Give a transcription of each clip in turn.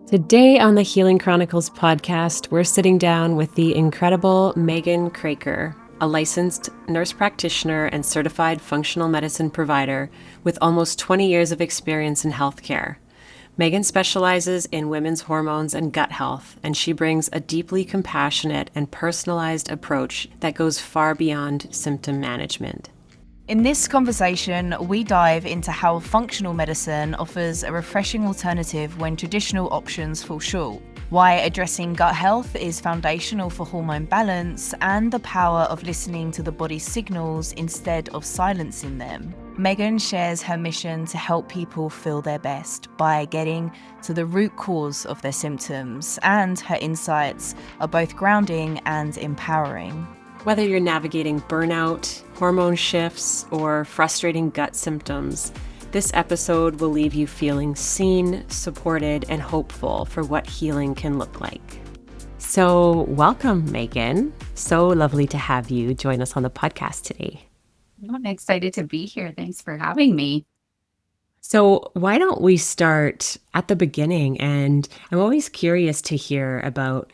Today on the Healing Chronicles podcast, we're sitting down with the incredible Megan Kroeker, a licensed nurse practitioner and certified functional medicine provider with almost 20 years of experience in healthcare. Megan specializes in women's hormones and gut health, and she brings a deeply compassionate and personalized approach that goes far beyond symptom management. In this conversation, we dive into how functional medicine offers a refreshing alternative when traditional options fall short, why addressing gut health is foundational for hormone balance, and the power of listening to the body's signals instead of silencing them. Megan shares her mission to help people feel their best by getting to the root cause of their symptoms, and her insights are both grounding and empowering. Whether you're navigating burnout, hormone shifts, or frustrating gut symptoms, this episode will leave you feeling seen, supported, and hopeful for what healing can look like. So, welcome, Megan. So lovely to have you join us on the podcast today. I'm excited to be here. Thanks for having me. So, why don't we start at the beginning? And I'm always curious to hear about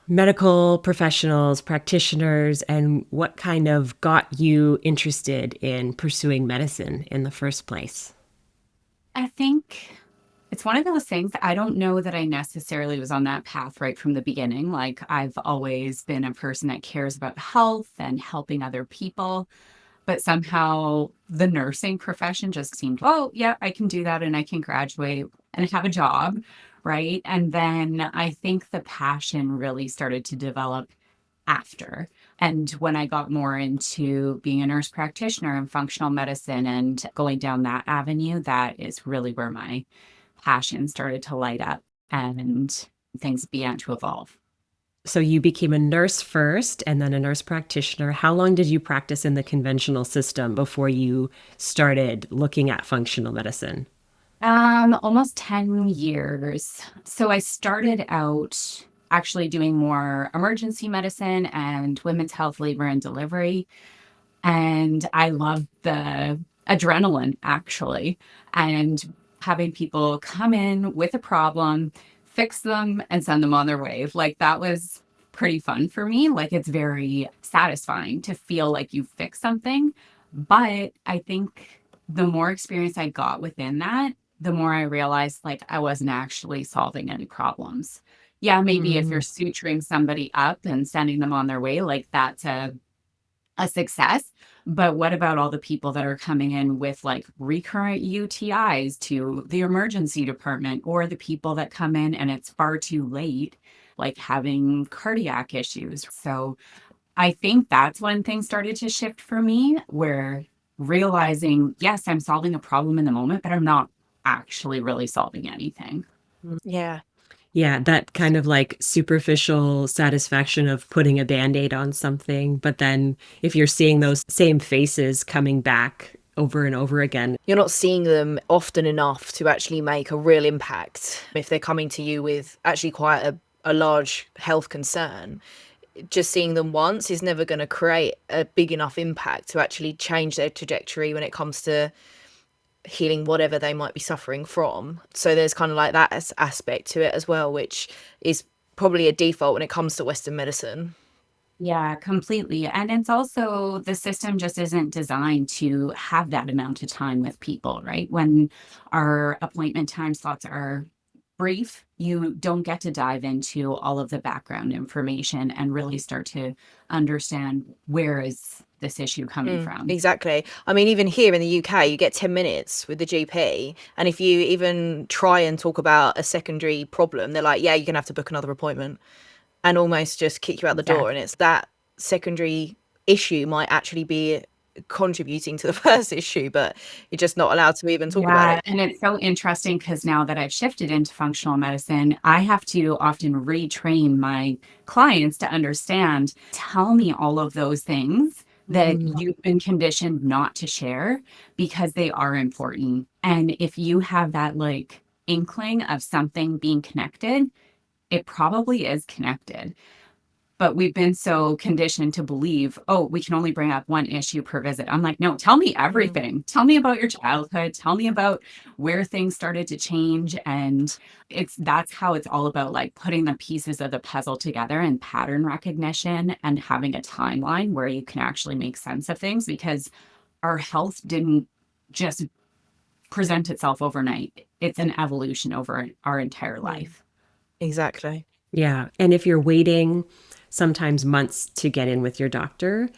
medical professionals, practitioners, and what kind of got you interested in pursuing medicine in the first place? I think it's one of those things. I don't know that I necessarily was on that path right from the beginning. Like, I've always been a person that cares about health and helping other people. But somehow the nursing profession just seemed, oh, yeah, I can do that and I can graduate and have a job, right? And then I think the passion really started to develop after. And when I got more into being a nurse practitioner and functional medicine and going down that avenue, that is really where my passion started to light up and things began to evolve. So you became a nurse first and then a nurse practitioner. How long did you practice in the conventional system before you started looking at functional medicine? Almost 10 years. So I started out actually doing more emergency medicine and women's health, labor and delivery. And I loved the adrenaline, actually, and having people come in with a problem, fix them, and send them on their way. Like, that was pretty fun for me. Like, it's very satisfying to feel like you fix something. But I think the more experience I got within that, the more I realized, like, I wasn't actually solving any problems. Yeah, maybe if you're suturing somebody up and sending them on their way, like, that's a success. But what about all the people that are coming in with like recurrent UTIs to the emergency department, or the people that come in and it's far too late, like having cardiac issues? So I think that's when things started to shift for me, where realizing, yes, I'm solving a problem in the moment, but I'm not actually really solving anything. Yeah. Yeah, that kind of like superficial satisfaction of putting a Band-Aid on something. But then if you're seeing those same faces coming back over and over again, you're not seeing them often enough to actually make a real impact. If they're coming to you with actually quite a large health concern, just seeing them once is never going to create a big enough impact to actually change their trajectory when it comes to healing whatever they might be suffering from. So there's kind of like that aspect to it as well, which is probably a default when it comes to Western medicine. Yeah, completely. And it's also, the system just isn't designed to have that amount of time with people, right? When our appointment time slots are brief, you don't get to dive into all of the background information and really start to understand, where is this issue coming from? Exactly. I mean, even here in the UK, you get 10 minutes with the GP. And if you even try and talk about a secondary problem, they're like, yeah, you're going to have to book another appointment, and almost just kick you out the door. And it's that secondary issue might actually be contributing to the first issue, but you're just not allowed to even talk about it. And it's so interesting because now that I've shifted into functional medicine, I have to often retrain my clients to understand, tell me all of those things that you've been conditioned not to share, because they are important. And if you have that like inkling of something being connected, it probably is connected. But we've been so conditioned to believe, oh, we can only bring up one issue per visit. I'm like, no, tell me everything. Tell me about your childhood. Tell me about where things started to change. And that's how it's all about, like putting the pieces of the puzzle together and pattern recognition and having a timeline where you can actually make sense of things, because our health didn't just present itself overnight. It's an evolution over our entire life. Exactly. Yeah. And if you're waiting sometimes months to get in with your doctor,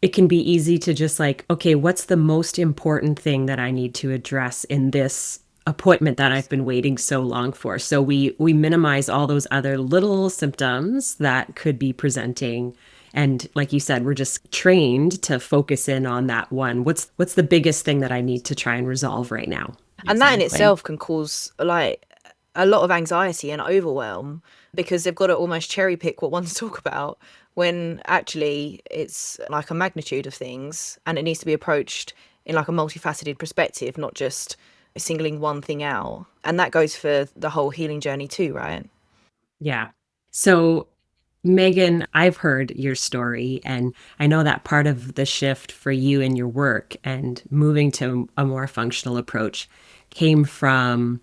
it can be easy to just like, okay, what's the most important thing that I need to address in this appointment that I've been waiting so long for? So we minimize all those other little symptoms that could be presenting. And like you said, we're just trained to focus in on that one. What's the biggest thing that I need to try and resolve right now? And that in Exactly. itself can cause like a lot of anxiety and overwhelm, because they've got to almost cherry pick what ones to talk about, when actually it's like a magnitude of things and it needs to be approached in like a multifaceted perspective, not just singling one thing out. And that goes for the whole healing journey too, right? Yeah. So, Megan, I've heard your story, and I know that part of the shift for you in your work and moving to a more functional approach came from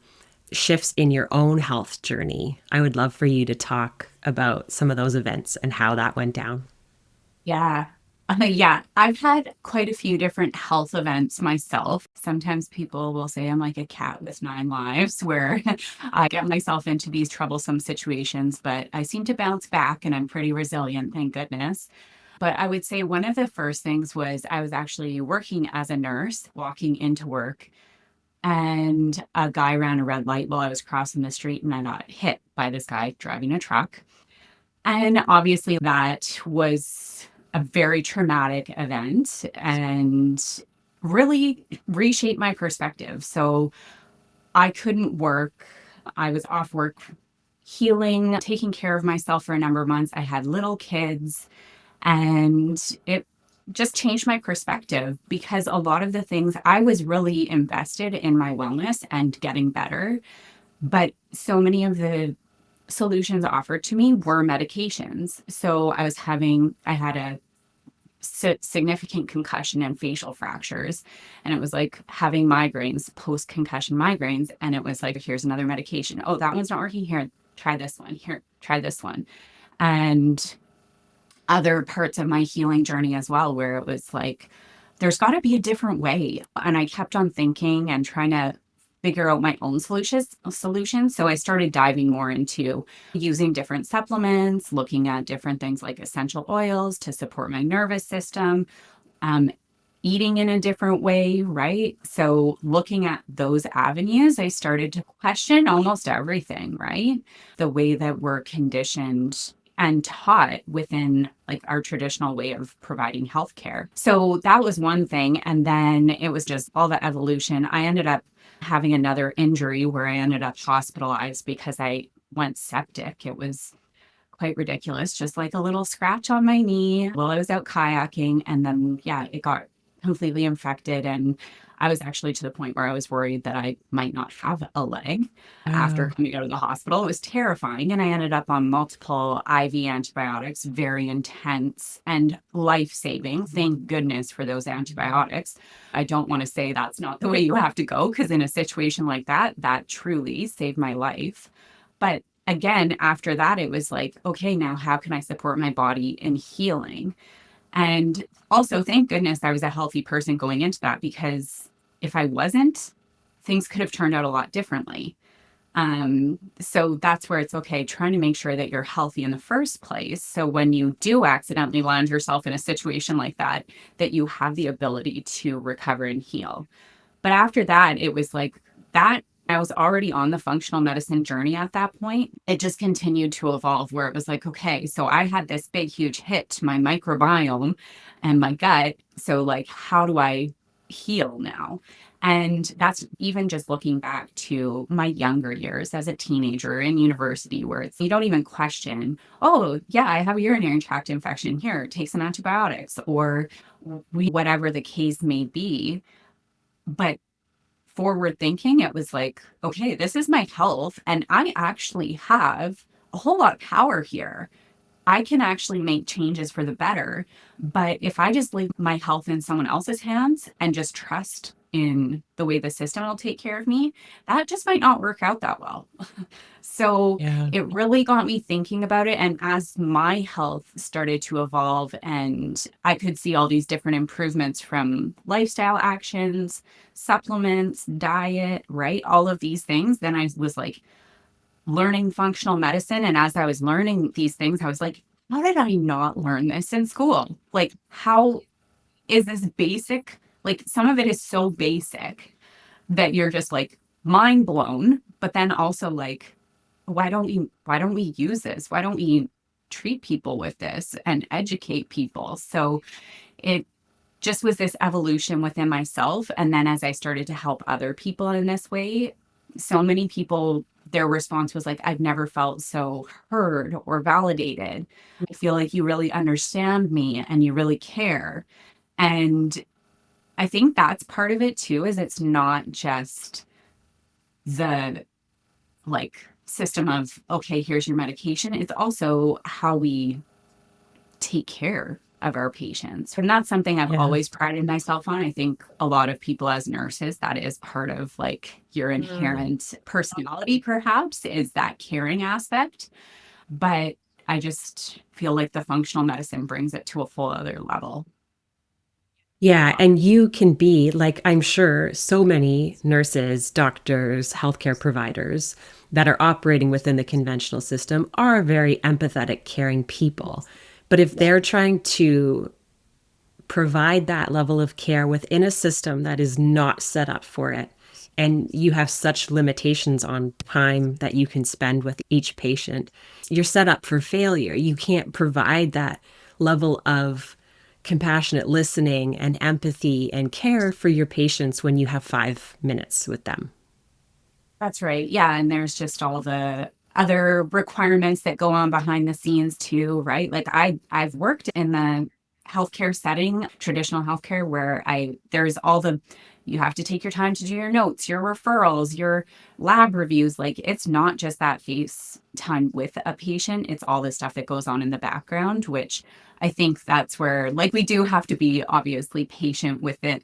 shifts in your own health journey. I would love for you to talk about some of those events and how that went down. Yeah. Yeah, I've had quite a few different health events myself. Sometimes people will say I'm like a cat with 9 lives, where I get myself into these troublesome situations, but I seem to bounce back and I'm pretty resilient, thank goodness. But I would say one of the first things was I was actually working as a nurse, walking into work, and a guy ran a red light while I was crossing the street, and I got hit by this guy driving a truck. And obviously, that was a very traumatic event and really reshaped my perspective. So I couldn't work. I was off work healing, taking care of myself for a number of months. I had little kids, and it just changed my perspective, because a lot of the things I was really invested in my wellness and getting better. But so many of the solutions offered to me were medications. So I had a significant concussion and facial fractures. And it was like having migraines, post concussion migraines. And it was like, here's another medication. Oh, that one's not working. Here, try this one. Here, try this one. And other parts of my healing journey as well, where it was like, there's got to be a different way. And I kept on thinking and trying to figure out my own solutions. So I started diving more into using different supplements, looking at different things like essential oils to support my nervous system, um, eating in a different way, right? So looking at those avenues, I started to question almost everything, right? The way that we're conditioned and taught within like our traditional way of providing healthcare. So that was one thing. And then it was just all the evolution. I ended up having another injury where I ended up hospitalized because I went septic. It was quite ridiculous, just like a little scratch on my knee while I was out kayaking. And then, yeah, it got completely infected. And I was actually to the point where I was worried that I might not have a leg after coming out of the hospital. It was terrifying. And I ended up on multiple IV antibiotics, very intense and life saving. Thank goodness for those antibiotics. I don't want to say that's not the way you have to go, because in a situation like that, that truly saved my life. But again, after that, it was like, okay, now how can I support my body in healing? And also, thank goodness I was a healthy person going into that, because if I wasn't, things could have turned out a lot differently. So that's where it's okay, trying to make sure that you're healthy in the first place. So when you do accidentally land yourself in a situation like that, that you have the ability to recover and heal. But after that, it was like that. I was already on the functional medicine journey at that point. It just continued to evolve, where it was like, okay, so I had this big, huge hit to my microbiome and my gut. So, like, how do I heal now? And that's even just looking back to my younger years as a teenager in university, where it's, you don't even question, oh, yeah, I have a urinary tract infection. Here, take some antibiotics, or whatever the case may be. But forward thinking, it was like, okay, this is my health, and I actually have a whole lot of power here. I can actually make changes for the better. But if I just leave my health in someone else's hands and just trust in the way the system will take care of me, that just might not work out that well. So Yeah. it really got me thinking about it. And as my health started to evolve and I could see all these different improvements from lifestyle actions, supplements, diet, right? All of these things, then I was like learning functional medicine. And as I was learning these things, I was like, how did I not learn this in school? Like, how is this basic? Like, some of it is so basic that you're just like mind blown, but then also like, why don't we use this? Why don't we treat people with this and educate people? So it just was this evolution within myself. And then as I started to help other people in this way, so many people, their response was like, I've never felt so heard or validated. I feel like you really understand me and you really care. And I think that's part of it too, is it's not just the like system of, okay, here's your medication. It's also how we take care of our patients. And that's something I've Yeah. always prided myself on. I think a lot of people as nurses, that is part of like your inherent personality, perhaps, is that caring aspect. But I just feel like the functional medicine brings it to a full other level. Yeah, and you can be like, I'm sure so many nurses, doctors, healthcare providers that are operating within the conventional system are very empathetic, caring people. But if they're trying to provide that level of care within a system that is not set up for it, and you have such limitations on time that you can spend with each patient, you're set up for failure. You can't provide that level of compassionate listening and empathy and care for your patients when you have 5 minutes with them. That's right. Yeah. And there's just all the other requirements that go on behind the scenes too, right? Like I've worked in the healthcare setting, traditional healthcare, where there's all the you have to take your time to do your notes, your referrals, your lab reviews. Like it's not just that face time with a patient, it's all the stuff that goes on in the background, which I think that's where like we do have to be obviously patient with it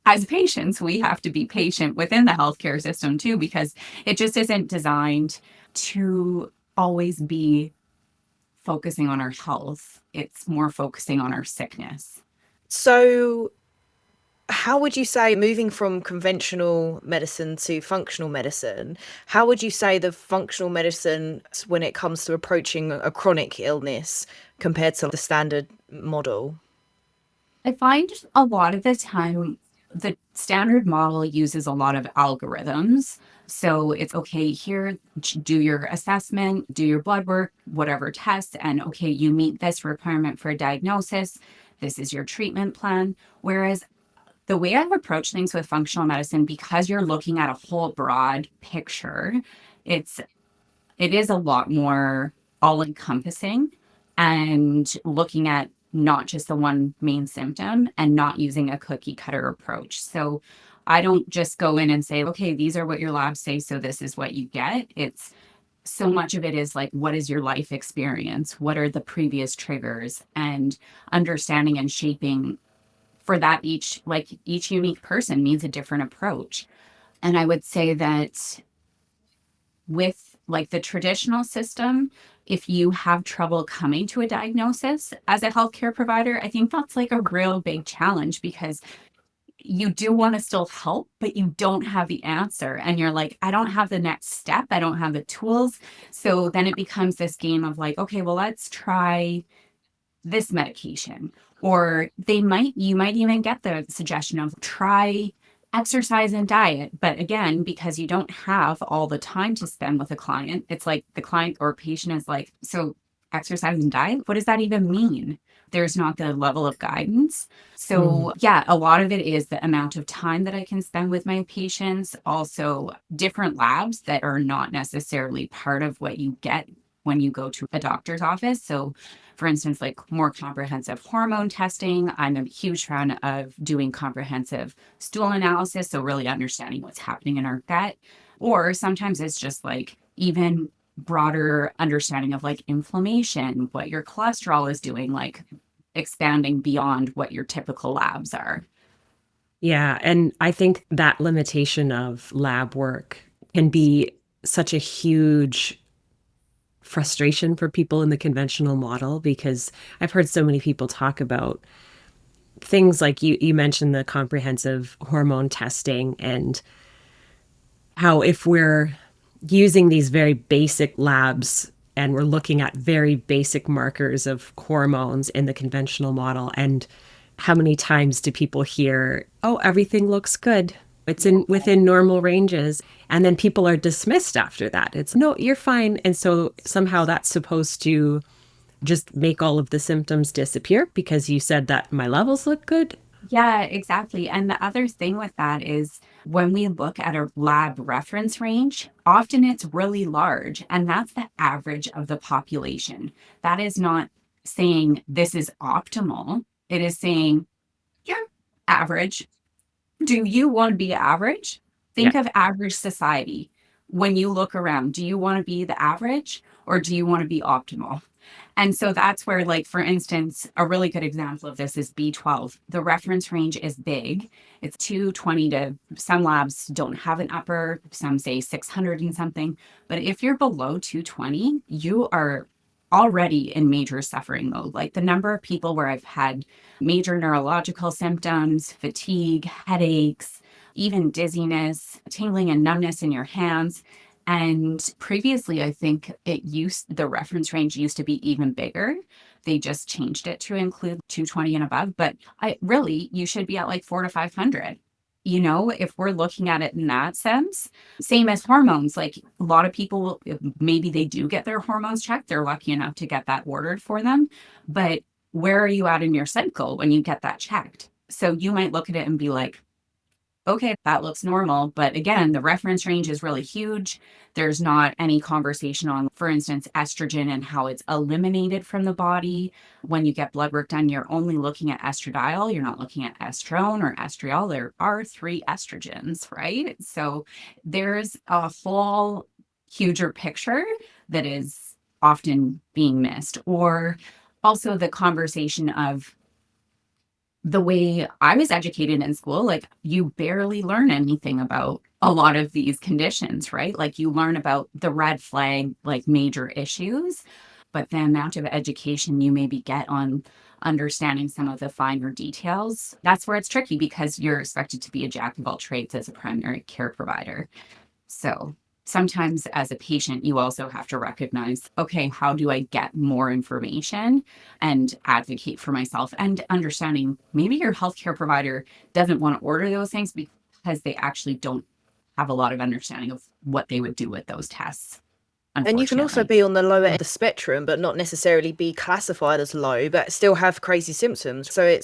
as patients, we have to be patient within the healthcare system too, because it just isn't designed to always be focusing on our health. It's more focusing on our sickness. So, how would you say, moving from conventional medicine to functional medicine, how would you say the functional medicine, when it comes to approaching a chronic illness, compared to the standard model? I find a lot of the time the standard model uses a lot of algorithms. So it's okay, here, do your assessment, do your blood work, whatever tests, and okay, you meet this requirement for a diagnosis. This is your treatment plan. Whereas the way I've approached things with functional medicine, because you're looking at a whole broad picture, it's it is a lot more all encompassing and looking at not just the one main symptom and not using a cookie cutter approach. So I don't just go in and say, okay, these are what your labs say, so this is what you get. It's so much of it is like, what is your life experience? What are the previous triggers? And understanding and shaping for that each unique person needs a different approach. And I would say that with like the traditional system, if you have trouble coming to a diagnosis as a healthcare provider, I think that's like a real big challenge because you do want to still help, but you don't have the answer. And you're like, I don't have the next step. I don't have the tools. So then it becomes this game of like, okay, well, let's try this medication. Or you might even get the suggestion of try exercise and diet. But again, because you don't have all the time to spend with a client, it's like the client or patient is like, so exercise and diet, what does that even mean? There's not the level of guidance. Mm. So, yeah, a lot of it is the amount of time that I can spend with my patients, also different labs that are not necessarily part of what you get when you go to a doctor's office. So, for instance, like more comprehensive hormone testing. I'm a huge fan of doing comprehensive stool analysis. So, really understanding what's happening in our gut. Or sometimes it's just like even broader understanding of like inflammation, what your cholesterol is doing, like expanding beyond what your typical labs are. Yeah. And I think that limitation of lab work can be such a huge frustration for people in the conventional model, because I've heard so many people talk about things like you mentioned the comprehensive hormone testing, and how if we're using these very basic labs and we're looking at very basic markers of hormones in the conventional model, and how many times do people hear, oh, everything looks good, it's in within normal ranges, and then people are dismissed after that. It's no, you're fine. And so somehow that's supposed to just make all of the symptoms disappear because you said that my levels look good. Yeah, exactly. And the other thing with that is when we look at a lab reference range, often it's really large, and that's the average of the population. That is not saying this is optimal. It is saying you're average. Do you want to be average? Yeah. Think of average society. When you look around, do you want to be the average or do you want to be optimal? And so that's where, like, for instance, a really good example of this is B12. The reference range is big. It's 220 to, some labs don't have an upper, some say 600 and something. But if you're below 220, you are already in major suffering mode. Like the number of people where I've had major neurological symptoms, fatigue, headaches, even dizziness, tingling and numbness in your hands. And previously, I think the reference range used to be even bigger. They just changed it to include 220 and above. But you should be at like 400 to 500. If we're looking at it in that sense, same as hormones, like a lot of people, maybe they do get their hormones checked. They're lucky enough to get that ordered for them. But where are you at in your cycle when you get that checked? So you might look at it and be like, okay, that looks normal. But again, the reference range is really huge. There's not any conversation on, for instance, estrogen and how it's eliminated from the body. When you get blood work done, you're only looking at estradiol. You're not looking at estrone or estriol. There are 3 estrogens, right? So there's a whole huger picture that is often being missed. Or also the conversation of the way I was educated in school, like you barely learn anything about a lot of these conditions, right? Like you learn about the red flag, like major issues, but the amount of education you maybe get on understanding some of the finer details, that's where it's tricky because you're expected to be a jack of all trades as a primary care provider. So sometimes as a patient, you also have to recognize, okay, how do I get more information and advocate for myself? And understanding maybe your healthcare provider doesn't want to order those things because they actually don't have a lot of understanding of what they would do with those tests. And you can also be on the lower end of the spectrum, but not necessarily be classified as low, but still have crazy symptoms. So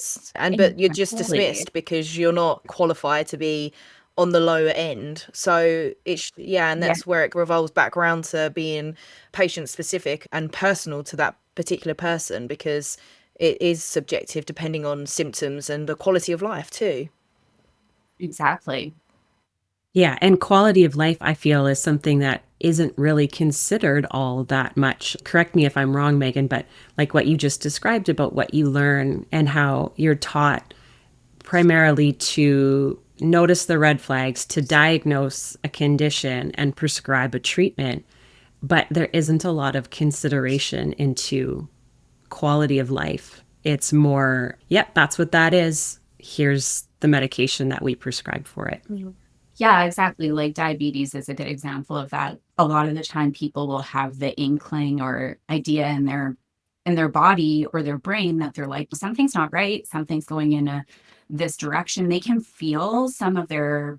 but you're just dismissed because you're not qualified to be on the lower end. So that's where it revolves back around to being patient specific and personal to that particular person, because it is subjective depending on symptoms and the quality of life too. Exactly. Yeah. And quality of life, I feel, is something that isn't really considered all that much. Correct me if I'm wrong, Megan, but like what you just described about what you learn and how you're taught primarily to notice the red flags, to diagnose a condition and prescribe a treatment. But there isn't a lot of consideration into quality of life. It's more, yep, that's what that is. Here's the medication that we prescribe for it. Yeah, exactly. Like diabetes is a good example of that. A lot of the time people will have the inkling or idea in their body or their brain that they're like, something's not right, something's going in this direction. They can feel some of their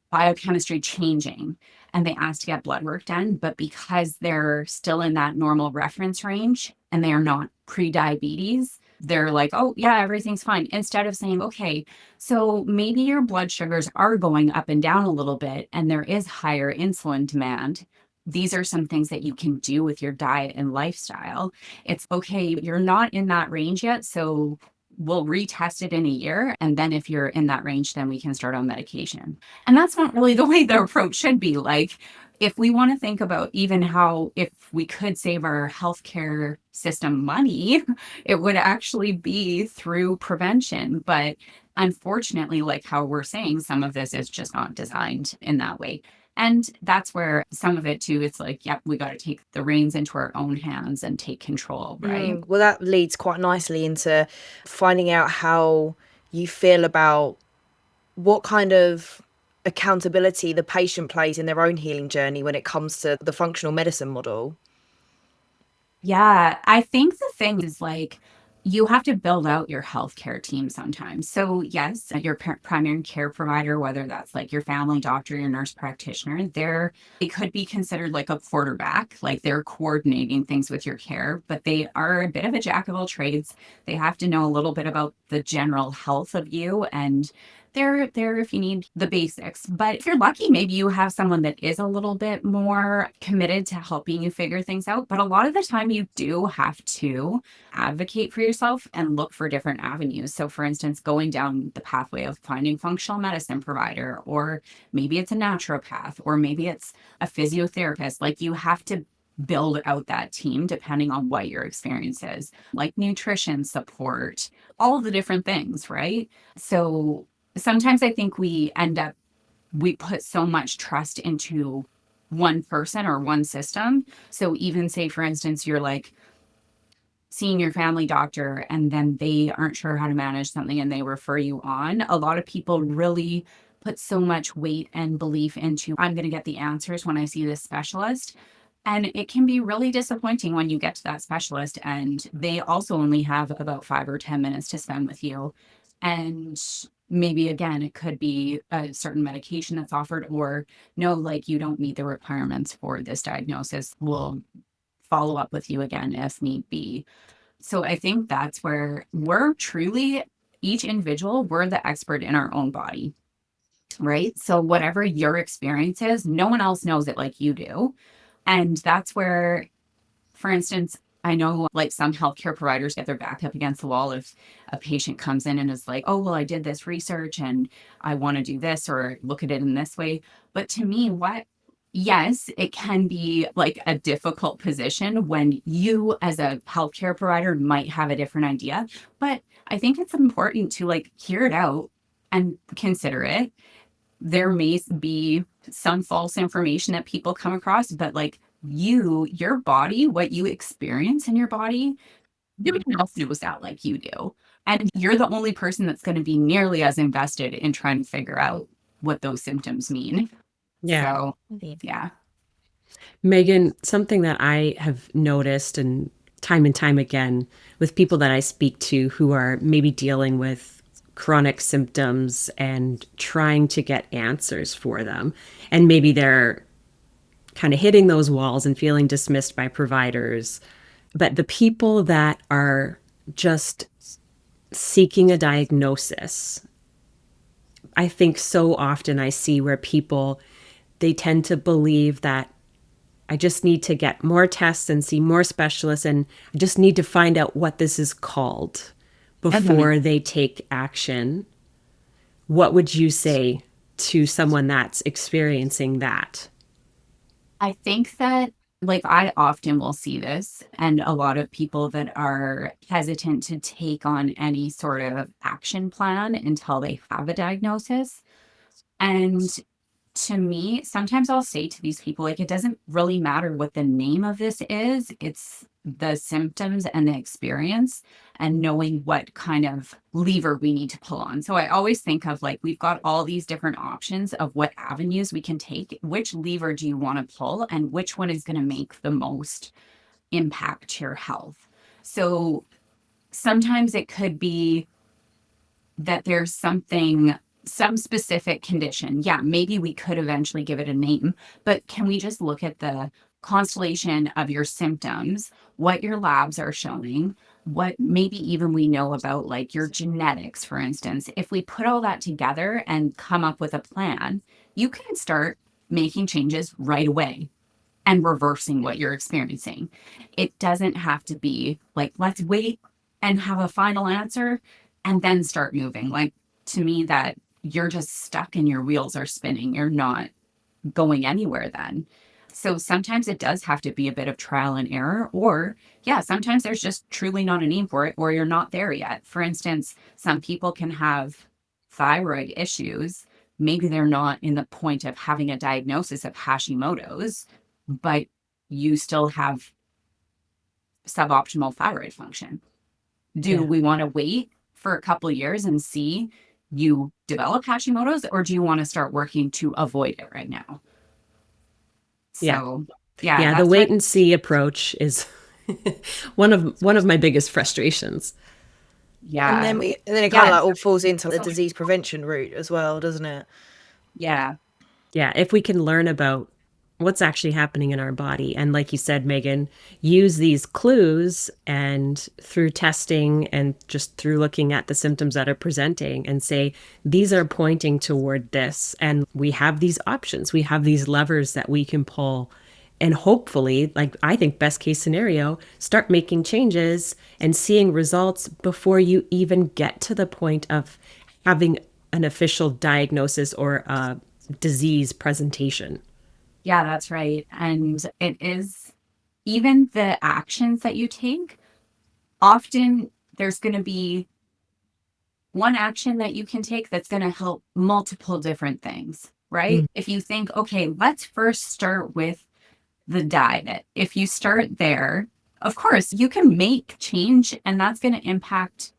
biochemistry changing and they ask to get blood work done, but because they're still in that normal reference range and they are not pre-diabetes, they're like, oh yeah, everything's fine. Instead of saying, okay, so maybe your blood sugars are going up and down a little bit and there is higher insulin demand. These are some things that you can do with your diet and lifestyle. It's okay, you're not in that range yet, so we'll retest it in a year. And then if you're in that range, then we can start on medication. And that's not really the way the approach should be. Like, if we want to think about even how, if we could save our healthcare system money, it would actually be through prevention. But unfortunately, like how we're saying, some of this is just not designed in that way. And that's where some of it too, it's like, yep, we got to take the reins into our own hands and take control, right? Well, that leads quite nicely into finding out how you feel about what kind of accountability the patient plays in their own healing journey when it comes to the functional medicine model. Yeah, I think the thing is like you have to build out your healthcare team sometimes. So, yes, your primary care provider, whether that's like your family doctor, your nurse practitioner, they could be considered like a quarterback, like they're coordinating things with your care, but they are a bit of a jack of all trades. They have to know a little bit about the general health of you, and they're there if you need the basics. But if you're lucky, maybe you have someone that is a little bit more committed to helping you figure things out. But a lot of the time, you do have to advocate for yourself and look for different avenues. So, for instance, going down the pathway of finding functional medicine provider, or maybe it's a naturopath, or maybe it's a physiotherapist. Like you have to build out that team depending on what your experience is, like nutrition support, all the different things, right? So sometimes I think we put so much trust into one person or one system. So even say, for instance, you're like seeing your family doctor and then they aren't sure how to manage something and they refer you on. A lot of people really put so much weight and belief into, I'm going to get the answers when I see this specialist. And it can be really disappointing when you get to that specialist and they also only have about 5 or 10 minutes to spend with you. And maybe again, it could be a certain medication that's offered, or no, like you don't meet the requirements for this diagnosis. We'll follow up with you again if need be. So I think that's where we're truly, each individual, we're the expert in our own body, right? So whatever your experience is, no one else knows it like you do. And that's where, for instance, I know like some healthcare providers get their back up against the wall if a patient comes in and is like, oh, well, I did this research and I want to do this or look at it in this way. But to me, yes, it can be like a difficult position when you as a healthcare provider might have a different idea. But I think it's important to like hear it out and consider it. There may be some false information that people come across, but like your body, what you experience in your body, nobody else knows that like you do. And you're the only person that's going to be nearly as invested in trying to figure out what those symptoms mean. Yeah. So, yeah. Megan, something that I have noticed and time again with people that I speak to who are maybe dealing with chronic symptoms and trying to get answers for them, and maybe they're kind of hitting those walls and feeling dismissed by providers. But the people that are just seeking a diagnosis, I think so often I see where people, they tend to believe that I just need to get more tests and see more specialists, and I just need to find out what this is called before they take action. What would you say to someone that's experiencing that? I think that, like, I often will see this, and a lot of people that are hesitant to take on any sort of action plan until they have a diagnosis. And to me, sometimes I'll say to these people, like, it doesn't really matter what the name of this is, it's the symptoms and the experience and knowing what kind of lever we need to pull on. So I always think of like, we've got all these different options of what avenues we can take. Which lever do you want to pull, and which one is going to make the most impact to your health? So sometimes it could be that there's some specific condition. Yeah, maybe we could eventually give it a name, but can we just look at the constellation of your symptoms, what your labs are showing, what maybe even we know about like your genetics, for instance? If we put all that together and come up with a plan, you can start making changes right away and reversing what you're experiencing. It doesn't have to be like, let's wait and have a final answer and then start moving. Like, to me, that you're just stuck and your wheels are spinning. You're not going anywhere then. So sometimes it does have to be a bit of trial and error, or yeah, sometimes there's just truly not a need for it, or you're not there yet. For instance, some people can have thyroid issues. Maybe they're not in the point of having a diagnosis of Hashimoto's, but you still have suboptimal thyroid function. Do Yeah. we want to wait for a couple of years and see you develop Hashimoto's, or do you want to start working to avoid it right now? Yeah. So, yeah, Yeah, the that's wait what, and see approach is one of my biggest frustrations. And yeah, then it kind of yeah, like all falls into the disease prevention route as well, doesn't it? yeah, Yeah, if we can learn about what's actually happening in our body, and like you said, Megan, use these clues and through testing and just through looking at the symptoms that are presenting and say, these are pointing toward this. And we have these options, we have these levers that we can pull. And hopefully, like I think, best case scenario, start making changes and seeing results before you even get to the point of having an official diagnosis or a disease presentation. yeah, that's right. And it is even the actions that you take, often there's going to be one action that you can take that's going to help multiple different things, right? Mm. If you think, okay, let's first start with the diet. If you start there, of course, you can make change and that's going to impact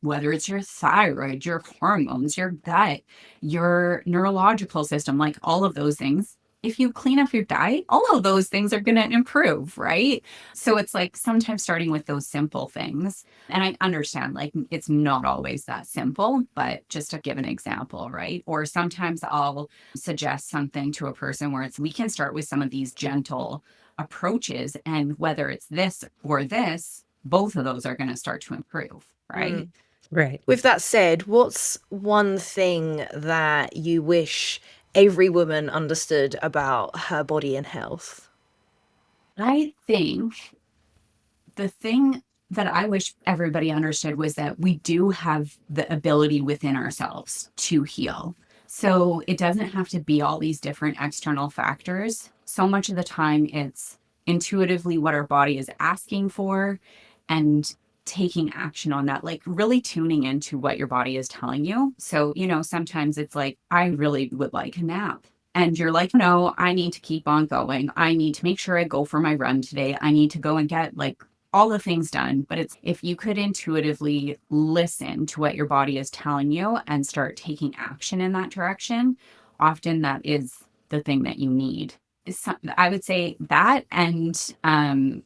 whether it's your thyroid, your hormones, your gut, your neurological system, like all of those things. If you clean up your diet, all of those things are going to improve, right? So it's like sometimes starting with those simple things. And I understand like it's not always that simple, but just to give an example, right? Or sometimes I'll suggest something to a person where we can start with some of these gentle approaches, and whether it's this or this, both of those are going to start to improve, right? Right. With that said, what's one thing that you wish every woman understood about her body and health? I think the thing that I wish everybody understood was that we do have the ability within ourselves to heal. So it doesn't have to be all these different external factors. So much of the time, it's intuitively what our body is asking for and taking action on that, like really tuning into what your body is telling you. So, sometimes it's like, I really would like a nap. And you're like, no, I need to keep on going. I need to make sure I go for my run today. I need to go and get like all the things done. But it's if you could intuitively listen to what your body is telling you and start taking action in that direction, often that is the thing that you need. I would say that, and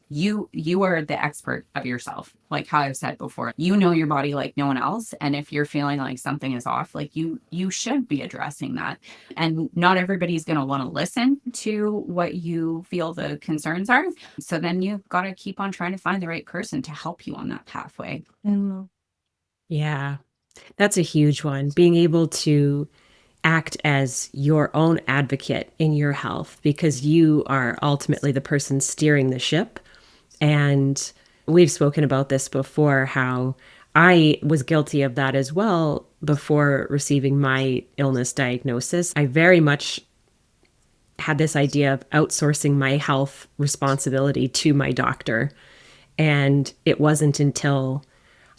you are the expert of yourself. Like how I've said before, you know your body like no one else, and if you're feeling like something is off, like you should be addressing that. And not everybody's going to want to listen to what you feel the concerns are. So then you've got to keep on trying to find the right person to help you on that pathway. Yeah. That's a huge one. Being able to act as your own advocate in your health because you are ultimately the person steering the ship. And we've spoken about this before, how I was guilty of that as well before receiving my illness diagnosis. I very much had this idea of outsourcing my health responsibility to my doctor. And it wasn't until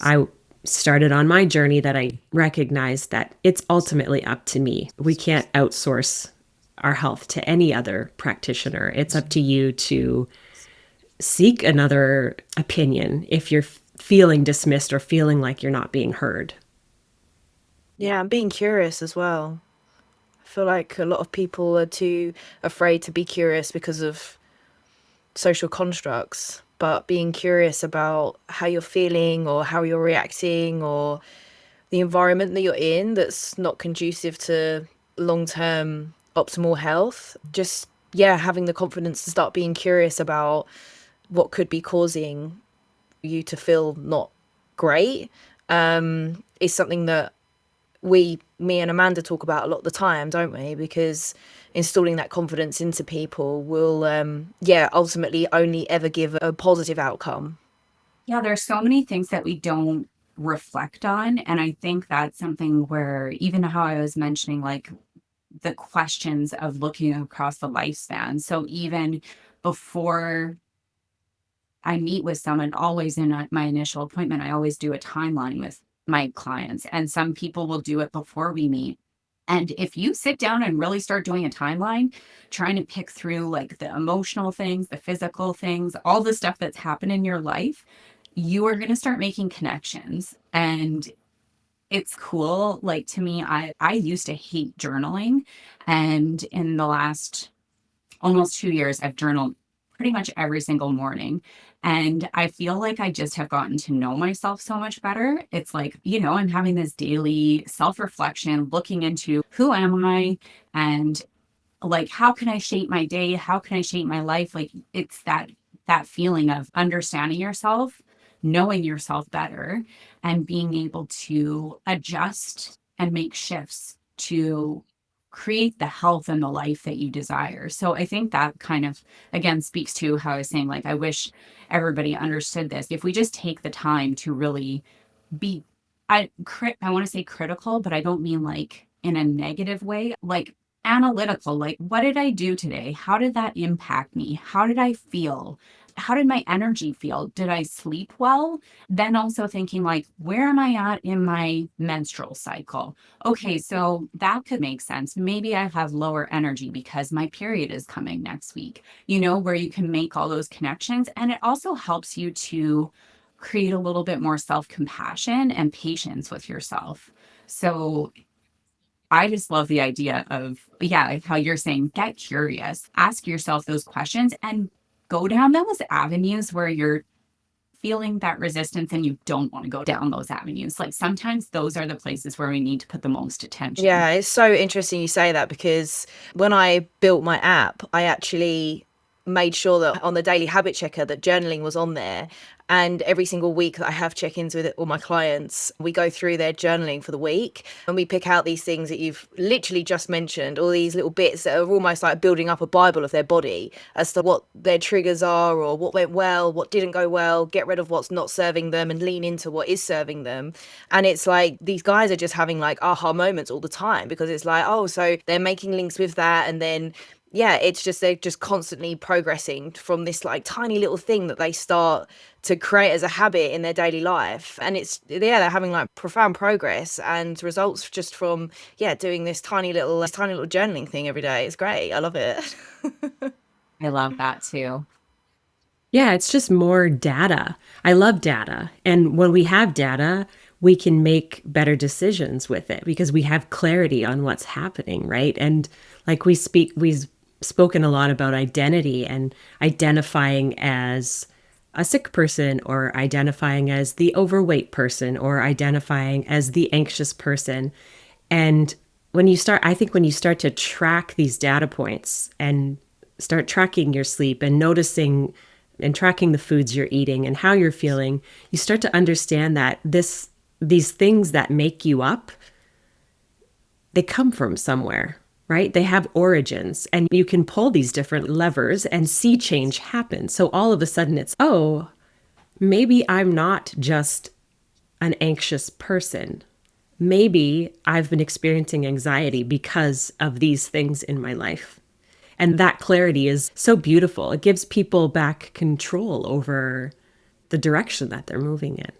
I started on my journey that I recognized that it's ultimately up to me. We can't outsource our health to any other practitioner. It's up to you to seek another opinion if you're feeling dismissed or feeling like you're not being heard. Yeah, and being curious as well. I feel like a lot of people are too afraid to be curious because of social constructs, but being curious about how you're feeling or how you're reacting or the environment that you're in that's not conducive to long-term optimal health. Just, yeah, having the confidence to start being curious about what could be causing you to feel not great is something that me and Amanda talk about a lot of the time, don't we? Because installing that confidence into people will, ultimately only ever give a positive outcome. Yeah, there's so many things that we don't reflect on. And I think that's something where even how I was mentioning, like the questions of looking across the lifespan. So even before I meet with someone, always in my initial appointment, I always do a timeline with my clients. And some people will do it before we meet. And if you sit down and really start doing a timeline, trying to pick through like the emotional things, the physical things, all the stuff that's happened in your life, you are going to start making connections. And it's cool. Like to me, I used to hate journaling. And in the last almost 2 years, I've journaled pretty much every single morning. And I feel like I just have gotten to know myself so much better. It's like, I'm having this daily self reflection, looking into who am I and like, how can I shape my day? How can I shape my life? Like, it's that feeling of understanding yourself, knowing yourself better, and being able to adjust and make shifts to create the health and the life that you desire. So I think that kind of, again, speaks to how I was saying, like, I wish everybody understood this. If we just take the time to really be, I want to say critical, but I don't mean like in a negative way, like analytical, like, what did I do today? How did that impact me? How did I feel? How did my energy feel? Did I sleep well? Then also thinking like, where am I at in my menstrual cycle? Okay, so that could make sense. Maybe I have lower energy because my period is coming next week, where you can make all those connections. And it also helps you to create a little bit more self-compassion and patience with yourself. So I just love the idea of, yeah, like how you're saying, get curious, ask yourself those questions and go down those avenues where you're feeling that resistance and you don't want to go down those avenues. Like sometimes those are the places where we need to put the most attention. Yeah, it's so interesting you say that, because when I built my app, I actually made sure that on the daily habit checker that journaling was on there. And every single week that I have check-ins with all my clients, we go through their journaling for the week and we pick out these things that you've literally just mentioned, all these little bits that are almost like building up a Bible of their body as to what their triggers are or what went well, what didn't go well, get rid of what's not serving them and lean into what is serving them. And it's like these guys are just having like aha moments all the time, because it's like, oh, so they're making links with that. And then yeah, it's just they're just constantly progressing from this like tiny little thing that they start to create as a habit in their daily life. And it's, yeah, they're having like profound progress and results just from, yeah, doing this tiny little journaling thing every day. It's great. I love it. I love that too. Yeah, it's just more data. I love data. And when we have data, we can make better decisions with it because we have clarity on what's happening, right? And like we've spoken a lot about identity and identifying as a sick person or identifying as the overweight person or identifying as the anxious person. And I think when you start to track these data points and start tracking your sleep and noticing and tracking the foods you're eating and how you're feeling, you start to understand that these things that make you up, they come from somewhere, right? They have origins, and you can pull these different levers and see change happen. So all of a sudden it's, oh, maybe I'm not just an anxious person. Maybe I've been experiencing anxiety because of these things in my life. And that clarity is so beautiful. It gives people back control over the direction that they're moving in.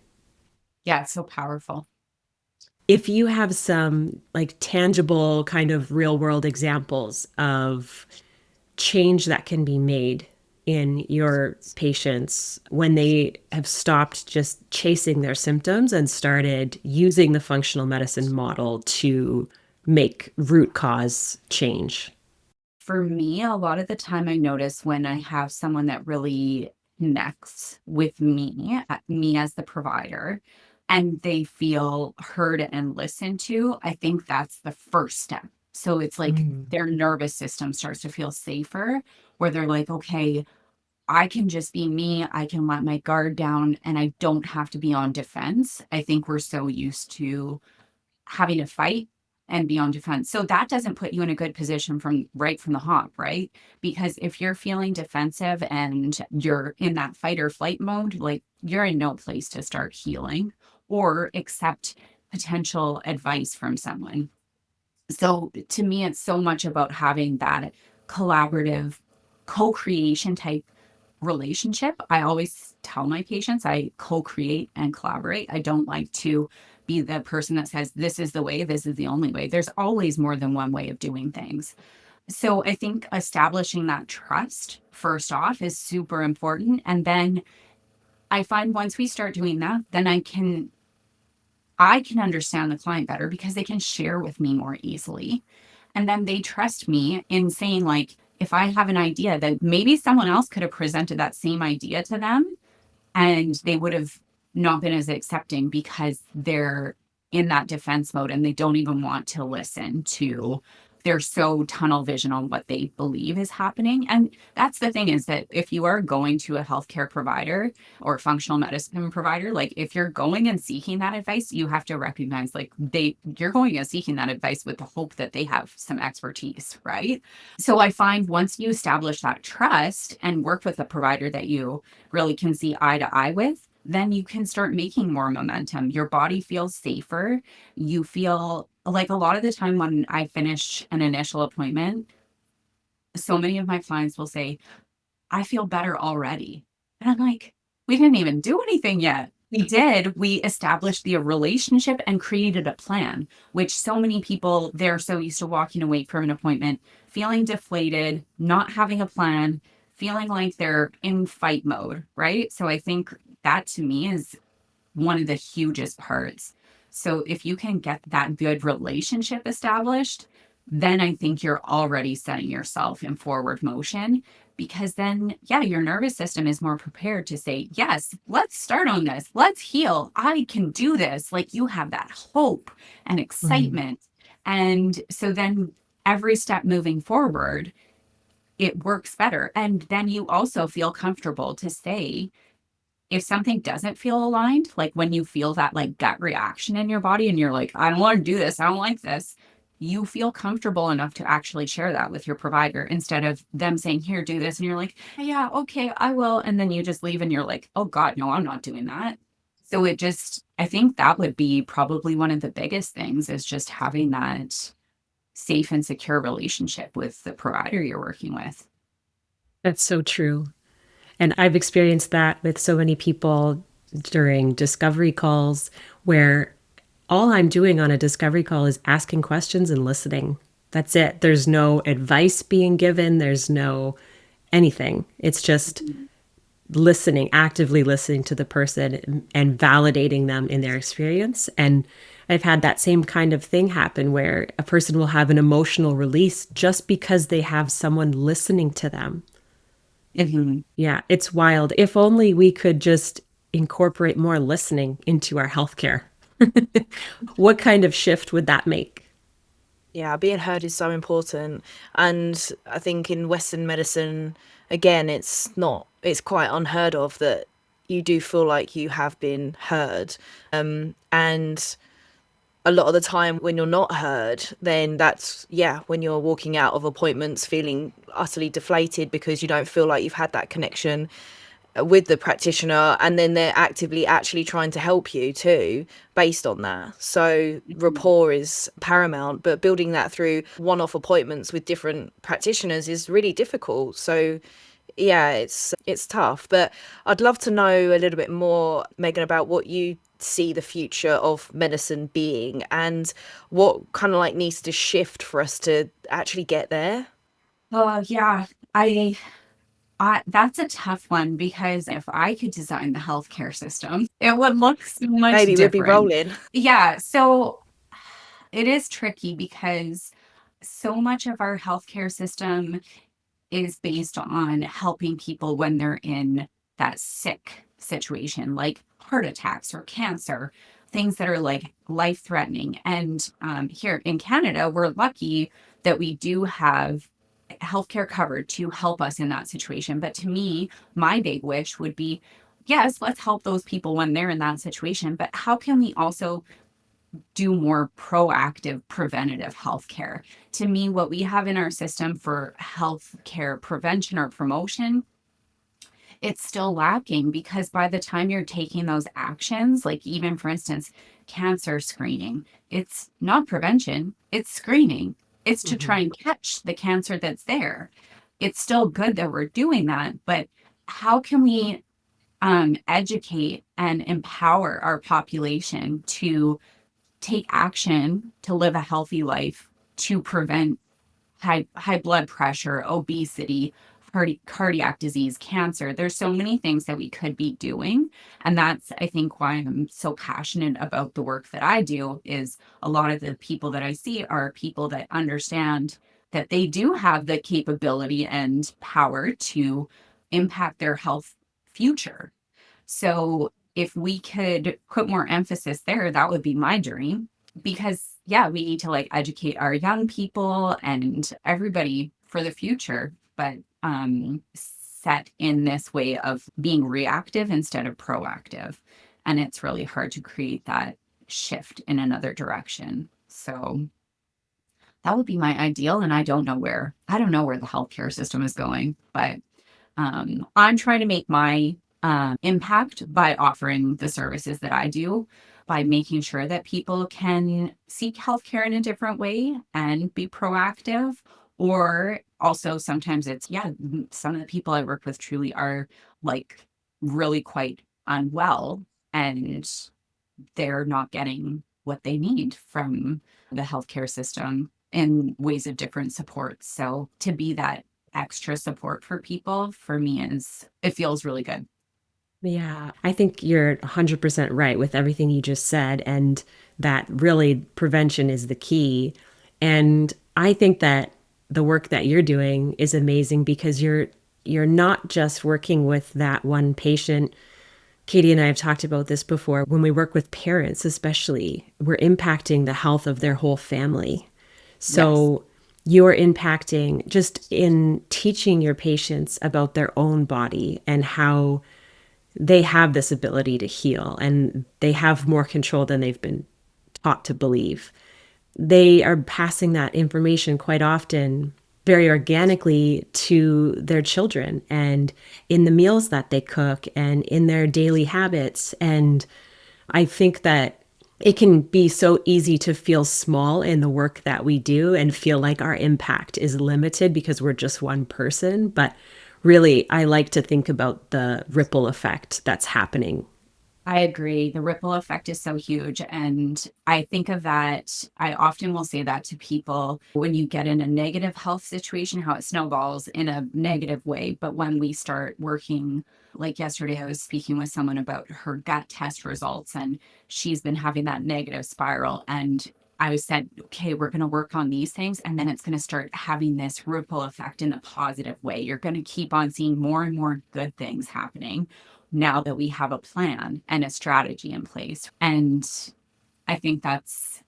Yeah, it's so powerful. If you have some like tangible kind of real world examples of change that can be made in your patients when they have stopped just chasing their symptoms and started using the functional medicine model to make root cause change. For me, a lot of the time I notice when I have someone that really connects with me as the provider, and they feel heard and listened to, I think that's the first step. So it's like their nervous system starts to feel safer, where they're like, okay, I can just be me. I can let my guard down and I don't have to be on defense. I think we're so used to having to fight and be on defense. So that doesn't put you in a good position from the hop, right? Because if you're feeling defensive and you're in that fight or flight mode, like you're in no place to start healing or accept potential advice from someone. So to me, it's so much about having that collaborative co-creation type relationship. I always tell my patients I co-create and collaborate. I don't like to be the person that says, this is the way, this is the only way. There's always more than one way of doing things. So I think establishing that trust first off is super important. And then I find once we start doing that, then I can understand the client better because they can share with me more easily. And then they trust me in saying, like, if I have an idea that maybe someone else could have presented that same idea to them and they would have not been as accepting because they're in that defense mode and they don't even want to listen to, they're so tunnel vision on what they believe is happening. And that's the thing, is that if you are going to a healthcare provider or functional medicine provider, like if you're going and seeking that advice, you have to recognize like you're going and seeking that advice with the hope that they have some expertise, right? So I find once you establish that trust and work with a provider that you really can see eye to eye with, then you can start making more momentum. Your body feels safer. You feel like, a lot of the time when I finish an initial appointment, so many of my clients will say, I feel better already. And I'm like, we didn't even do anything yet. We did. We established the relationship and created a plan, which so many people, they're so used to walking away from an appointment, feeling deflated, not having a plan, feeling like they're in fight mode, right? So I think that to me is one of the hugest parts. So if you can get that good relationship established, then I think you're already setting yourself in forward motion, because then, yeah, your nervous system is more prepared to say, yes, let's start on this. Let's heal. I can do this. Like, you have that hope and Right. excitement. And so then every step moving forward, it works better. And then you also feel comfortable to say, if something doesn't feel aligned, like when you feel that like gut reaction in your body and you're like, I don't want to do this, I don't like this, you feel comfortable enough to actually share that with your provider instead of them saying, here, do this. And you're like, yeah, okay, I will. And then you just leave and you're like, oh God, no, I'm not doing that. So I think that would be probably one of the biggest things, is just having that safe and secure relationship with the provider you're working with. That's so true. And I've experienced that with so many people during discovery calls, where all I'm doing on a discovery call is asking questions and listening. That's it. There's no advice being given, there's no anything. It's just listening, actively listening to the person and validating them in their experience. And I've had that same kind of thing happen where a person will have an emotional release just because they have someone listening to them. Mhm. Yeah, it's wild. If only we could just incorporate more listening into our healthcare. What kind of shift would that make? Yeah, being heard is so important. And I think in Western medicine, again, it's quite unheard of that you do feel like you have been heard. And a lot of the time when you're not heard, then that's, yeah, when you're walking out of appointments feeling utterly deflated because you don't feel like you've had that connection with the practitioner, and then they're actively actually trying to help you too based on that. So rapport is paramount, but building that through one-off appointments with different practitioners is really difficult. So yeah, it's tough, but I'd love to know a little bit more, Megan, about what you see the future of medicine being and what kind of like needs to shift for us to actually get there. Oh, yeah. That's a tough one, because if I could design the healthcare system, it would look so much Maybe we'll be different. rolling. Yeah. So it is tricky because so much of our healthcare system is based on helping people when they're in that sick situation, like heart attacks or cancer, things that are like life threatening. And here in Canada, we're lucky that we do have healthcare covered to help us in that situation. But to me, my big wish would be, yes, let's help those people when they're in that situation. But how can we also do more proactive preventative healthcare? To me, what we have in our system for healthcare prevention or promotion it's still lacking, because by the time you're taking those actions, like even for instance, cancer screening, it's not prevention, it's screening. It's to try and catch the cancer that's there. It's still good that we're doing that, but how can we educate and empower our population to take action to live a healthy life, to prevent high blood pressure, obesity, cardiac disease, cancer? There's so many things that we could be doing. And that's, I think, why I'm so passionate about the work that I do. Is a lot of the people that I see are people that understand that they do have the capability and power to impact their health future. So if we could put more emphasis there, that would be my dream. Because yeah, we need to like educate our young people and everybody for the future, but set in this way of being reactive instead of proactive. And it's really hard to create that shift in another direction. So that would be my ideal. And I don't know where the healthcare system is going, but I'm trying to make my impact by offering the services that I do, by making sure that people can seek healthcare in a different way and be proactive. Or also sometimes it's, yeah, some of the people I work with truly are like really quite unwell, and they're not getting what they need from the healthcare system in ways of different supports. So to be that extra support for people, for me, is, it feels really good. Yeah, I think you're 100% right with everything you just said, and that really prevention is the key. And I think that the work that you're doing is amazing because you're not just working with that one patient. Katie and I have talked about this before. When we work with parents, especially, we're impacting the health of their whole family. So you're impacting just in teaching your patients about their own body and how they have this ability to heal and they have more control than they've been taught to believe. They are passing that information quite often very organically to their children and in the meals that they cook and in their daily habits. And I think that it can be so easy to feel small in the work that we do and feel like our impact is limited because we're just one person. But really, I like to think about the ripple effect that's happening. I agree. The ripple effect is so huge. And I think of that, I often will say that to people when you get in a negative health situation, how it snowballs in a negative way. But when we start working, like yesterday, I was speaking with someone about her gut test results, and she's been having that negative spiral. And I said, okay, we're going to work on these things. And then it's going to start having this ripple effect in a positive way. You're going to keep on seeing more and more good things happening now that we have a plan and a strategy in place. And I think that's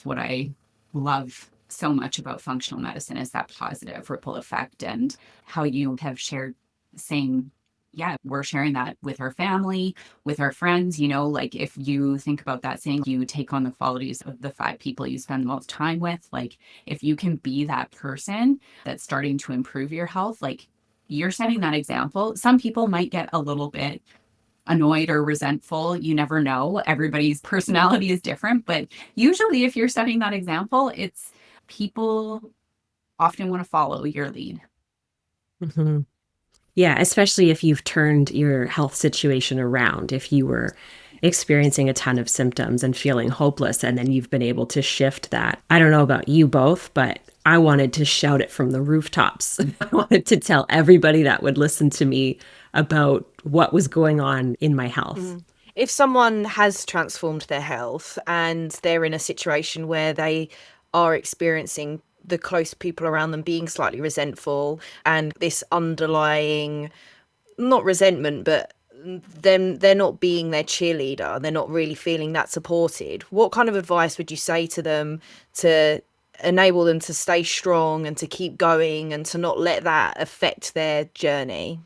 what I love so much about functional medicine, is that positive ripple effect, and how you have shared saying, yeah, we're sharing that with our family, with our friends. Like if you think about that saying, you take on the qualities of the 5 people you spend the most time with. Like if you can be that person that's starting to improve your health, like you're setting that example. Some people might get a little bit annoyed or resentful. You never know. Everybody's personality is different. But usually, if you're setting that example, it's people often want to follow your lead. Mhm. Yeah, especially if you've turned your health situation around. If you were experiencing a ton of symptoms and feeling hopeless, and then you've been able to shift that. I don't know about you both, but I wanted to shout it from the rooftops. I wanted to tell everybody that would listen to me about what was going on in my health. If someone has transformed their health and they're in a situation where they are experiencing the close people around them being slightly resentful and this underlying, not resentment, but them, they're not being their cheerleader, they're not really feeling that supported, what kind of advice would you say to them to enable them to stay strong and to keep going and to not let that affect their journey?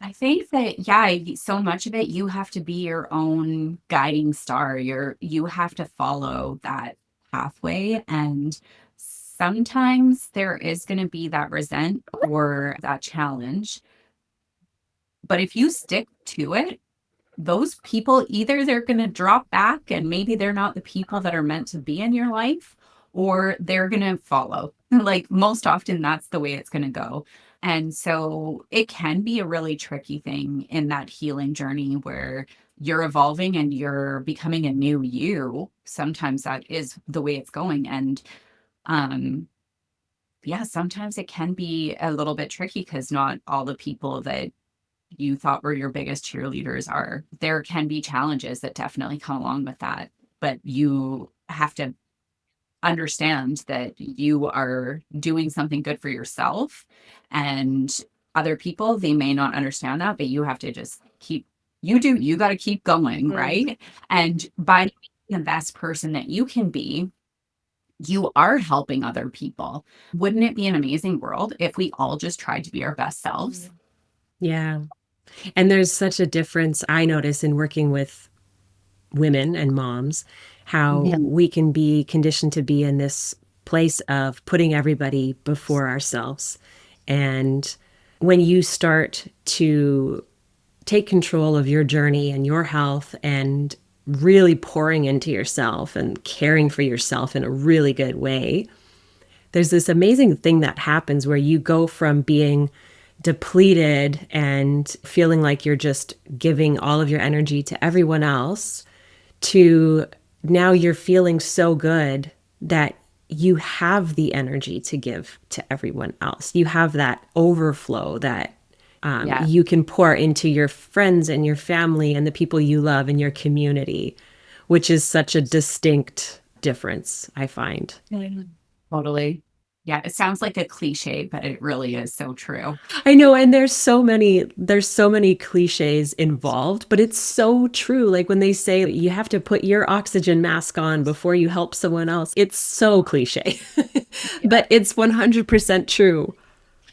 I think that, yeah, so much of it, you have to be your own guiding star. You have to follow that pathway. And sometimes there is going to be that resent or that challenge. But if you stick to it, those people, either they're going to drop back and maybe they're not the people that are meant to be in your life, or they're going to follow. Like most often, that's the way it's going to go. And so it can be a really tricky thing in that healing journey where you're evolving and you're becoming a new you. Sometimes that is the way it's going. And yeah, sometimes it can be a little bit tricky because not all the people that you thought were your biggest cheerleaders are. There can be challenges that definitely come along with that, but you have to understand that you are doing something good for yourself, and other people, they may not understand that, but you have to just you got to keep going, right? And by being the best person that you can be, you are helping other people. Wouldn't it be an amazing world if we all just tried to be our best selves? Yeah. And there's such a difference I notice in working with women and moms, how we can be conditioned to be in this place of putting everybody before ourselves. And when you start to take control of your journey and your health and really pouring into yourself and caring for yourself in a really good way, there's this amazing thing that happens where you go from being depleted and feeling like you're just giving all of your energy to everyone else to now you're feeling so good that you have the energy to give to everyone else. You have that overflow that you can pour into your friends and your family and the people you love in your community, which is such a distinct difference, I find. Totally. Yeah, it sounds like a cliche, but it really is so true. I know, and there's so many cliches involved, but it's so true. Like when they say you have to put your oxygen mask on before you help someone else. It's so cliche. But it's 100% true.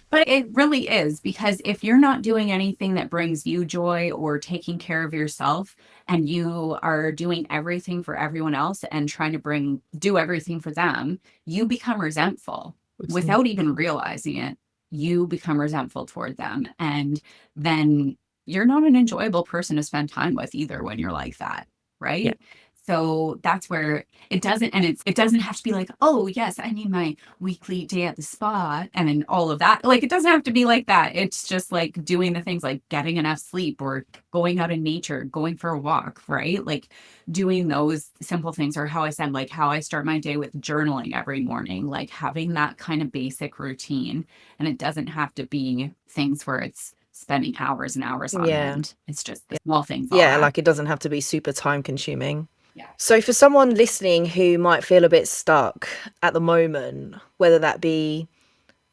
But it really is, because if you're not doing anything that brings you joy or taking care of yourself, and you are doing everything for everyone else and trying to do everything for them, you become resentful without even realizing it. You become resentful toward them. And then you're not an enjoyable person to spend time with either when you're like that. Right. Yeah. So that's where it doesn't, and it doesn't have to be like, oh yes, I need my weekly day at the spa and then all of that. Like, it doesn't have to be like that. It's just like doing the things like getting enough sleep or going out in nature, going for a walk, right? Like doing those simple things, or how I said, like how I start my day with journaling every morning, like having that kind of basic routine. And it doesn't have to be things where it's spending hours and hours on end. It's just the small things. Yeah, like it doesn't have to be super time consuming. Yeah. So for someone listening who might feel a bit stuck at the moment, whether that be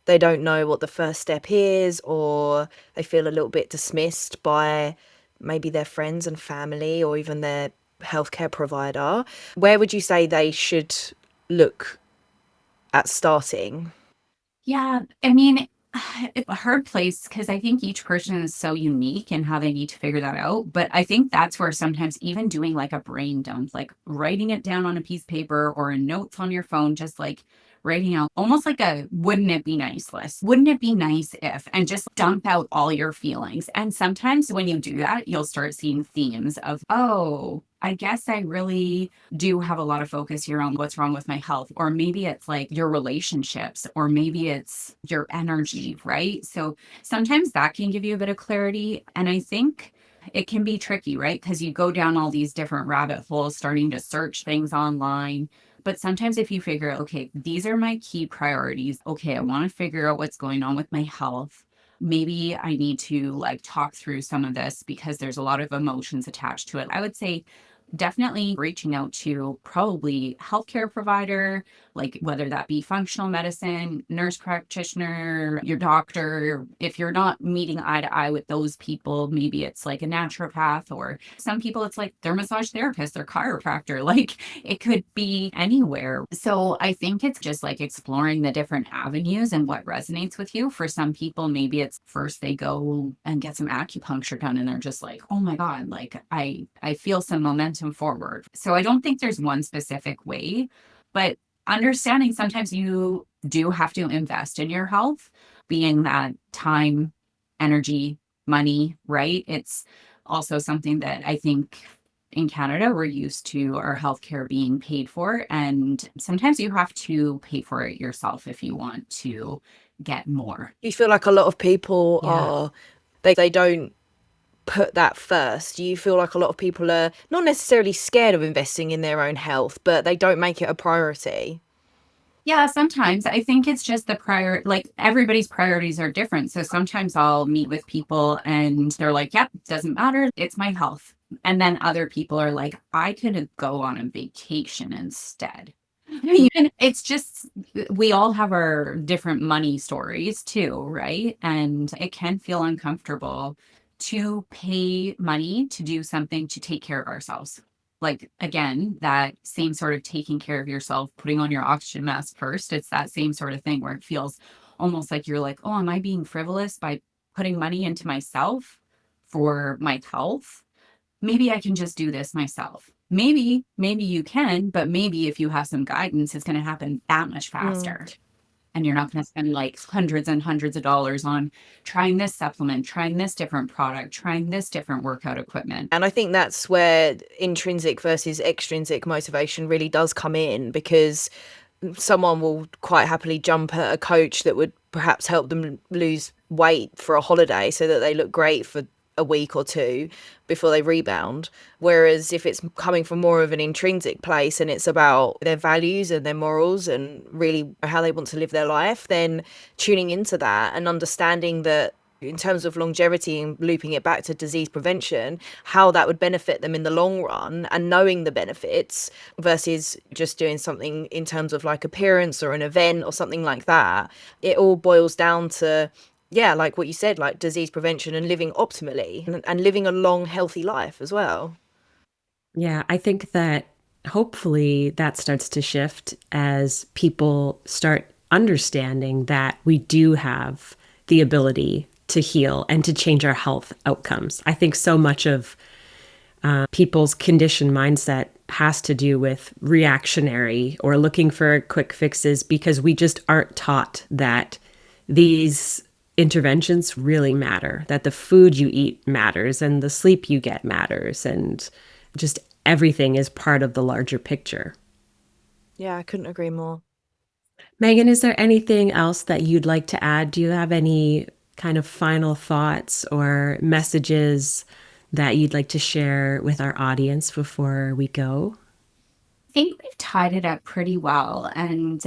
they don't know what the first step is, or they feel a little bit dismissed by maybe their friends and family or even their healthcare provider, where would you say they should look at starting? Yeah, I mean, it's a hard place because I think each person is so unique in how they need to figure that out. But I think that's where sometimes even doing like a brain dump, like writing it down on a piece of paper or in notes on your phone, just like writing out almost like a wouldn't it be nice list. Wouldn't it be nice if, and just dump out all your feelings. And sometimes when you do that, you'll start seeing themes of, oh, I guess I really do have a lot of focus here on what's wrong with my health. Or maybe it's like your relationships, or maybe it's your energy, right? So sometimes that can give you a bit of clarity. And I think it can be tricky, right? Because you go down all these different rabbit holes, starting to search things online. But sometimes if you figure, okay, these are my key priorities. Okay, I want to figure out what's going on with my health. Maybe I need to like talk through some of this because there's a lot of emotions attached to it. I would say definitely reaching out to probably healthcare provider, like whether that be functional medicine, nurse practitioner, your doctor. If you're not meeting eye to eye with those people, maybe it's like a naturopath, or some people it's like their massage therapist, their chiropractor, like it could be anywhere. So I think it's just like exploring the different avenues and what resonates with you. For some people, maybe it's first they go and get some acupuncture done and they're just like, oh my God, like I feel some momentum forward. So I don't think there's one specific way, but understanding sometimes you do have to invest in your health, being that time, energy, money, right? It's also something that I think in Canada, we're used to our healthcare being paid for. And sometimes you have to pay for it yourself if you want to get more. You feel like a lot of people Yeah. are, they don't put that first. Do you feel like a lot of people are not necessarily scared of investing in their own health, but they don't make it a priority? Yeah, sometimes I think it's just like everybody's priorities are different. So sometimes I'll meet with people and they're like, yep, doesn't matter. It's my health. And then other people are like, I could go on a vacation instead. Even it's just, we all have our different money stories too, right? And it can feel uncomfortable to pay money to do something to take care of ourselves. Like, again, that same sort of taking care of yourself, putting on your oxygen mask first. It's that same sort of thing where it feels almost like you're like, oh, am I being frivolous by putting money into myself for my health? Maybe I can just do this myself. Maybe you can, but maybe if you have some guidance, it's going to happen that much faster. And you're not going to spend like hundreds and hundreds of dollars on trying this supplement, trying this different product, trying this different workout equipment. And I think that's where intrinsic versus extrinsic motivation really does come in, because someone will quite happily jump at a coach that would perhaps help them lose weight for a holiday so that they look great for a week or two before they rebound. Whereas if it's coming from more of an intrinsic place and it's about their values and their morals and really how they want to live their life, then tuning into that and understanding that in terms of longevity and looping it back to disease prevention, how that would benefit them in the long run and knowing the benefits versus just doing something in terms of like appearance or an event or something like that. It all boils down to, yeah, like what you said, like disease prevention and living optimally and living a long, healthy life as well. Yeah, I think that hopefully that starts to shift as people start understanding that we do have the ability to heal and to change our health outcomes. I think so much of people's conditioned mindset has to do with reactionary or looking for quick fixes because we just aren't taught that these interventions really matter, that the food you eat matters and the sleep you get matters, and just everything is part of the larger picture. Yeah, I couldn't agree more. Megan, is there anything else that you'd like to add? Do you have any kind of final thoughts or messages that you'd like to share with our audience before we go? I think we've tied it up pretty well. And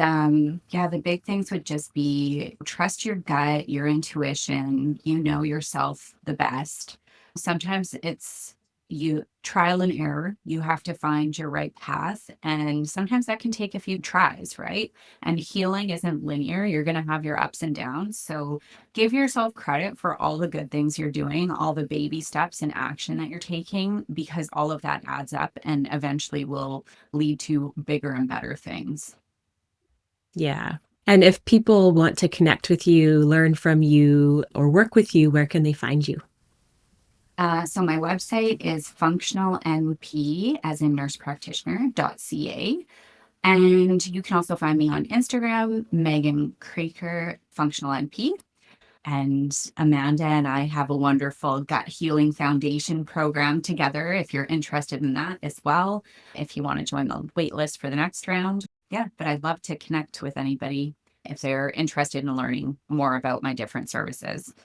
yeah, the big things would just be trust your gut, your intuition. You know yourself the best. Sometimes it's you trial and error. You have to find your right path. And sometimes that can take a few tries, right? And healing isn't linear. You're going to have your ups and downs. So give yourself credit for all the good things you're doing, all the baby steps and action that you're taking, because all of that adds up and eventually will lead to bigger and better things. Yeah. And if people want to connect with you, learn from you, or work with you, where can they find you? So my website is functionalnp, as in nurse practitioner.ca. And you can also find me on Instagram, Megan Kroeker, Functional NP. And Amanda and I have a wonderful Gut Healing Foundation program together if you're interested in that as well, if you want to join the wait list for the next round. Yeah, but I'd love to connect with anybody if they're interested in learning more about my different services.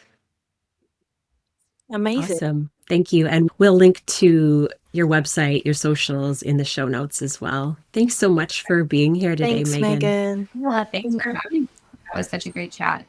Amazing. Awesome. Thank you. And we'll link to your website, your socials in the show notes as well. Thanks so much for being here today, Thanks, Megan. Megan. Well, thanks for having me. That was such a great chat.